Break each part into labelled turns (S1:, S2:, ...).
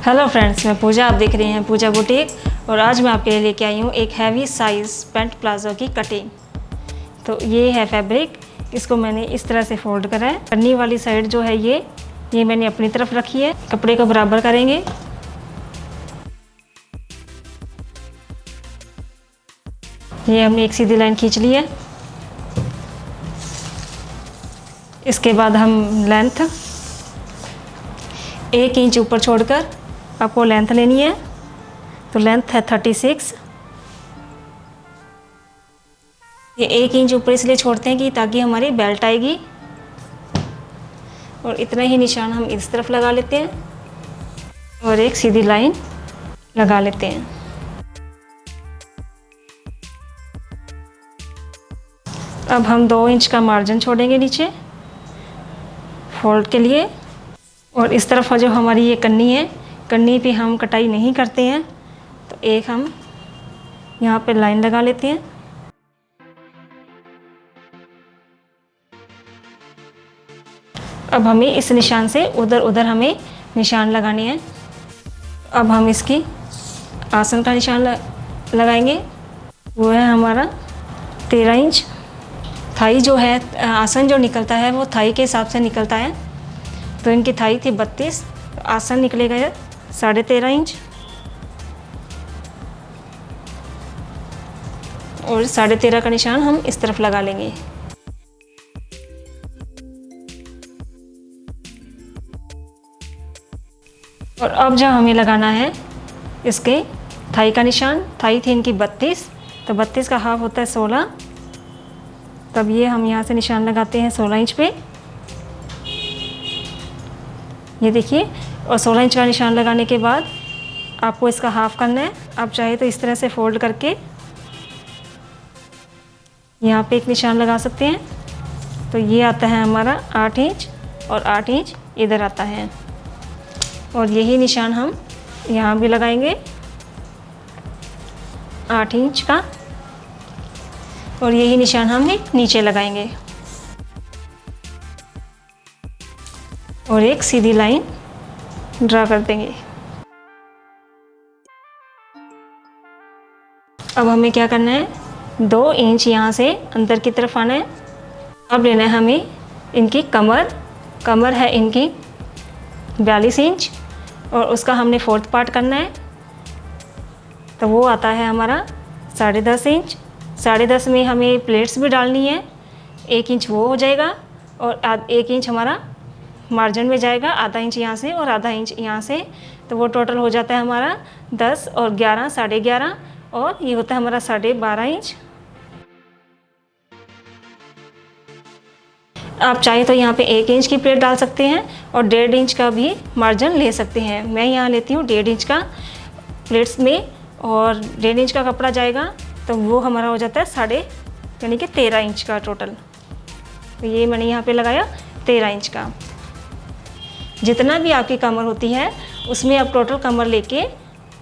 S1: Hello friends, मैं पूजा। आप देख रहे हैं पूजा बुटीक और आज मैं आपके लिए लेके आई हूँ एक हैवी साइज़ पैंट प्लाजो की कटिंग। तो ये है फैब्रिक, इसको मैंने इस तरह से फोल्ड करा है। पन्नी वाली साइड जो है ये मैंने अपनी तरफ रखी है। कपड़े को बराबर करेंगे। ये हमने एक सीधी लाइन खींच ली है। इसके बाद हम लेंथ 1 इंच ऊपर छोड़कर आपको लेंथ लेनी है। तो लेंथ है 36। ये 1 इंच ऊपर इसलिए छोड़ते हैं कि ताकि हमारी बेल्ट आएगी। और इतना ही निशान हम इस तरफ लगा लेते हैं और एक सीधी लाइन लगा लेते हैं। अब हम 2 इंच का मार्जिन छोड़ेंगे नीचे फोल्ड के लिए। और इस तरफ जो हमारी ये कन्नी है, कन्नी पे हम कटाई नहीं करते हैं, तो एक हम यहाँ पे लाइन लगा लेते हैं। अब हमें इस निशान से उधर हमें निशान लगाने हैं। अब हम इसकी आसन का निशान लगाएंगे। वो है हमारा 13 इंच। थाई जो है, आसन जो निकलता है वो थाई के हिसाब से निकलता है। तो इनकी थाई थी 32, तो आसन निकलेगा 13.5 इंच। और 13.5 का निशान हम इस तरफ लगा लेंगे। और अब जो हमें लगाना है इसके थाई का निशान। थाई थी इनकी 32, तो 32 का हाफ होता है 16। तब ये हम यहाँ से निशान लगाते हैं 16 इंच पे। ये देखिए, और 16 इंच का निशान लगाने के बाद आपको इसका हाफ करना है। आप चाहे तो इस तरह से फोल्ड करके यहाँ पे एक निशान लगा सकते हैं। तो ये आता है हमारा 8 इंच और 8 इंच इधर आता है। और यही निशान हम यहाँ भी लगाएंगे 8 इंच का। और यही निशान हम नीचे लगाएंगे और एक सीधी लाइन ड्रा कर देंगे। अब हमें क्या करना है, 2 इंच यहाँ से अंदर की तरफ आना है। अब लेना है हमें इनकी कमर है इनकी 42 इंच और उसका हमने 4th पार्ट करना है। तो वो आता है हमारा 10.5 इंच। 10.5 में हमें प्लेट्स भी डालनी है। 1 इंच वो हो जाएगा और 1 इंच हमारा मार्जिन में जाएगा। आधा इंच यहाँ से और आधा इंच यहाँ से। तो वो टोटल हो जाता है हमारा 10 और 11 11.5। और ये होता है हमारा 12.5 इंच। आप चाहे तो यहाँ पे 1 इंच की प्लेट डाल सकते हैं और 1.5 इंच का भी मार्जिन ले सकते हैं। मैं यहाँ लेती हूँ 1.5 इंच का प्लेट्स में, और 1.5 इंच का कपड़ा जाएगा तो वो हमारा हो जाता है यानी कि 13 इंच का टोटल। तो ये मैंने यहाँ पे लगाया 13 इंच का। जितना भी आपकी कमर होती है उसमें आप टोटल कमर लेके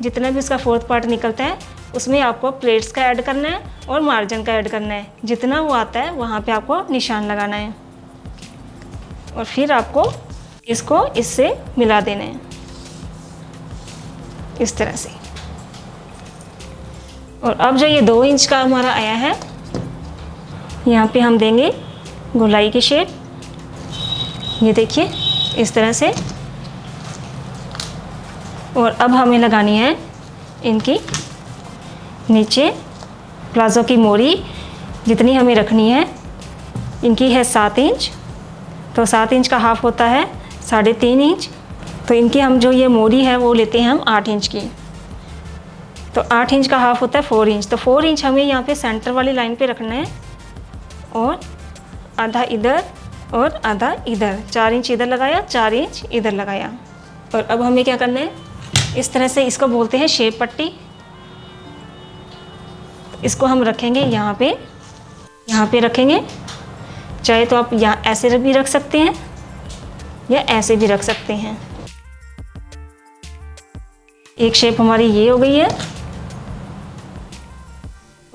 S1: जितना भी उसका 4th पार्ट निकलता है उसमें आपको प्लेट्स का ऐड करना है और मार्जिन का ऐड करना है। जितना वो आता है वहाँ पे आपको निशान लगाना है और फिर आपको इसको इससे मिला देना है इस तरह से। और अब जो ये 2 इंच का हमारा आया है, यहाँ पे हम देंगे गोलाई की शेप। ये देखिए इस तरह से। और अब हमें लगानी है इनकी नीचे प्लाजो की मोरी। जितनी हमें रखनी है, इनकी है 7 इंच। तो 7 इंच का हाफ होता है 3.5 इंच। तो इनकी हम जो ये मोरी है वो लेते हैं हम 8 इंच की। तो 8 इंच का हाफ होता है 4 इंच। तो 4 इंच हमें यहाँ पे सेंटर वाली लाइन पे रखना है और आधा इधर और आधा इधर। 4 इंच इधर लगाया, 4 इंच इधर लगाया। और अब हमें क्या करना है, इस तरह से इसको बोलते हैं शेप पट्टी। इसको हम रखेंगे यहाँ पे रखेंगे। चाहे तो आप यहाँ ऐसे भी रख सकते हैं या ऐसे भी रख सकते हैं। एक शेप हमारी ये हो गई है।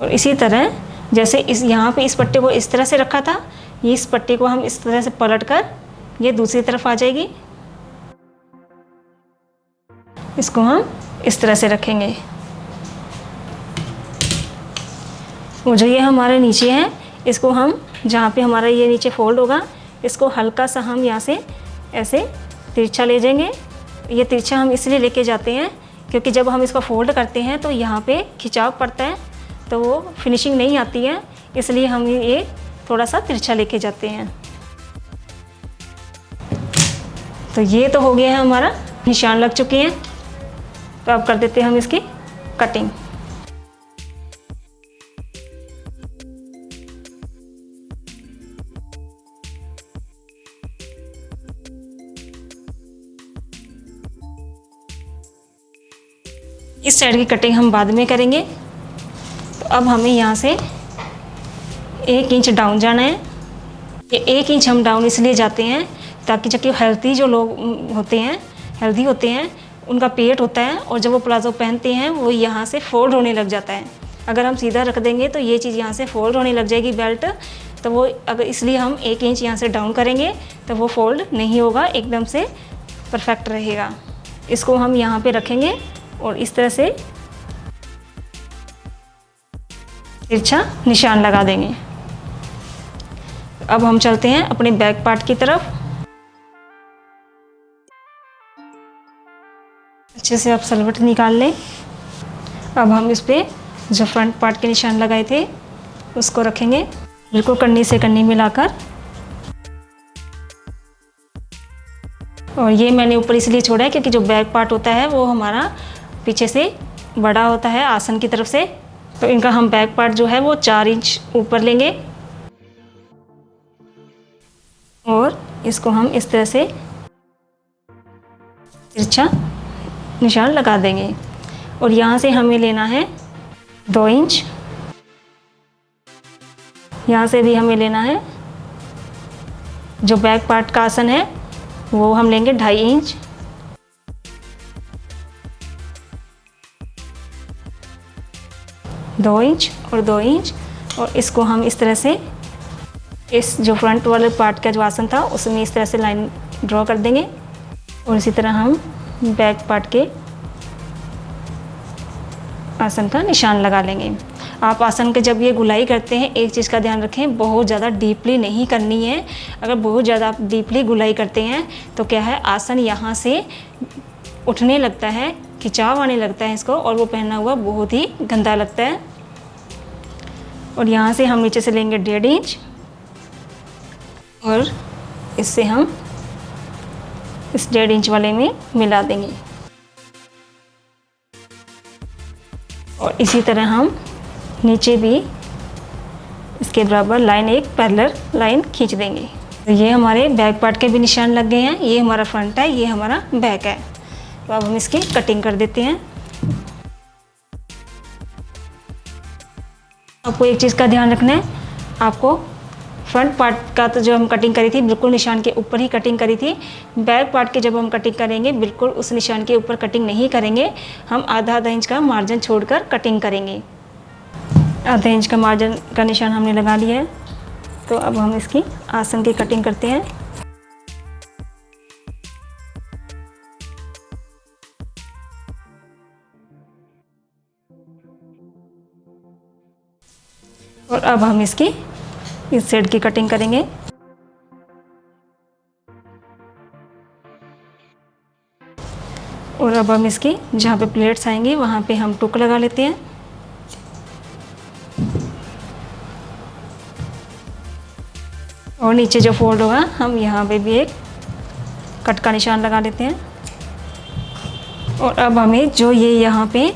S1: और इसी तरह जैसे यहाँ पे इस पट्टे को इस तरह से रखा था, इस पट्टी को हम इस तरह से पलट कर ये दूसरी तरफ आ जाएगी। इसको हम इस तरह से रखेंगे। वो जो ये हमारे नीचे है, इसको हम जहाँ पे हमारा ये नीचे फोल्ड होगा, इसको हल्का सा हम यहाँ से ऐसे तिरछा ले जाएंगे। ये तिरछा हम इसलिए लेके जाते हैं क्योंकि जब हम इसको फोल्ड करते हैं तो यहाँ पे खिंचाव पड़ता है, तो वो फिनिशिंग नहीं आती है, इसलिए हम ये थोड़ा सा तिरछा लेके जाते हैं। तो ये तो हो गया है, हमारा निशान लग चुके हैं। तो अब कर देते हैं हम इसकी कटिंग। इस साइड की कटिंग हम बाद में करेंगे। तो अब हमें यहाँ से 1 इंच डाउन जाना है। ये 1 इंच हम डाउन इसलिए जाते हैं ताकि जबकि हेल्दी जो लोग होते हैं, हेल्दी होते हैं, उनका पेट होता है और जब वो प्लाज़ो पहनते हैं वो यहाँ से फोल्ड होने लग जाता है। अगर हम सीधा रख देंगे तो ये चीज़ यहाँ से फोल्ड होने लग जाएगी बेल्ट। तो वो अगर इसलिए हम 1 इंच यहाँ से डाउन करेंगे तो वो फोल्ड नहीं होगा, एकदम से परफेक्ट रहेगा। इसको हम यहाँ पे रखेंगे और इस तरह से तिरछा निशान लगा देंगे। अब हम चलते हैं अपने बैक पार्ट की तरफ। अच्छे से आप सलवट निकाल लें। अब हम इस पे जो फ्रंट पार्ट के निशान लगाए थे उसको रखेंगे, बिल्कुल कन्नी से कन्नी मिलाकर। और ये मैंने ऊपर इसलिए छोड़ा है क्योंकि जो बैक पार्ट होता है वो हमारा पीछे से बड़ा होता है आसन की तरफ से। तो इनका हम बैक पार्ट जो है वो 4 इंच ऊपर लेंगे और इसको हम इस तरह से तिरछा निशान लगा देंगे। और यहाँ से हमें लेना है 2 इंच, यहाँ से भी हमें लेना है, जो बैक पार्ट का आसन है वो हम लेंगे 2.5 इंच। दो इंच और 2 इंच, और इसको हम इस तरह से इस जो फ्रंट वाले पार्ट का जो आसन था उसमें इस तरह से लाइन ड्रॉ कर देंगे। और इसी तरह हम बैक पार्ट के आसन का निशान लगा लेंगे। आप आसन के जब ये गुलाई करते हैं एक चीज़ का ध्यान रखें, बहुत ज़्यादा डीपली नहीं करनी है। अगर बहुत ज़्यादा आप डीपली गुलाई करते हैं तो क्या है, आसन यहाँ से उठने लगता है, खिंचाव आने लगता है इसको, और वो पहना हुआ बहुत ही गंदा लगता है। और यहाँ से हम नीचे से लेंगे 1.5 इंच और इससे हम इस 1.5 इंच वाले में मिला देंगे। और इसी तरह हम नीचे भी इसके बराबर लाइन, एक पैरेलल लाइन खींच देंगे। तो ये हमारे बैक पार्ट के भी निशान लग गए हैं। ये हमारा फ्रंट है, ये हमारा बैक है। तो अब हम इसकी कटिंग कर देते हैं। आपको एक चीज़ का ध्यान रखना है, आपको फ्रंट पार्ट का तो जो हम कटिंग करी थी बिल्कुल निशान के ऊपर ही कटिंग करी थी। बैक पार्ट के जब हम कटिंग करेंगे बिल्कुल उस निशान के ऊपर कटिंग नहीं करेंगे, हम आधा इंच का मार्जिन छोड़कर कटिंग करेंगे। आधा इंच का मार्जिन का निशान हमने लगा लिया है। तो अब हम इसकी आसन की कटिंग करते हैं। और अब हम इसकी इस साइड की कटिंग करेंगे। और अब हम इसकी जहाँ पे प्लेट्स आएंगी वहाँ पे हम टुक लगा लेते हैं। और नीचे जो फोल्ड होगा हम यहाँ पे भी एक कट का निशान लगा लेते हैं। और अब हमें जो ये यहाँ पे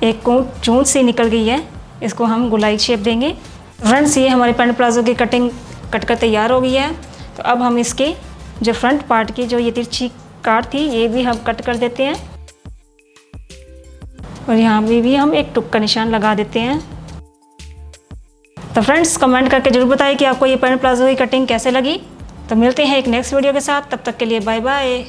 S1: एक चोंच से निकल गई है इसको हम गोलाई शेप देंगे। फ्रेंड्स, ये हमारे पैंट प्लाजो की कटिंग कट कर तैयार हो गई है। तो अब हम इसके जो फ्रंट पार्ट की जो ये तिरछी काट थी ये भी हम कट कर देते हैं। और यहाँ पे भी हम एक टुक का निशान लगा देते हैं। तो फ्रेंड्स, कमेंट करके जरूर बताइए कि आपको ये पैंट प्लाजो की कटिंग कैसे लगी। तो मिलते हैं एक नेक्स्ट वीडियो के साथ, तब तक के लिए बाय बाय।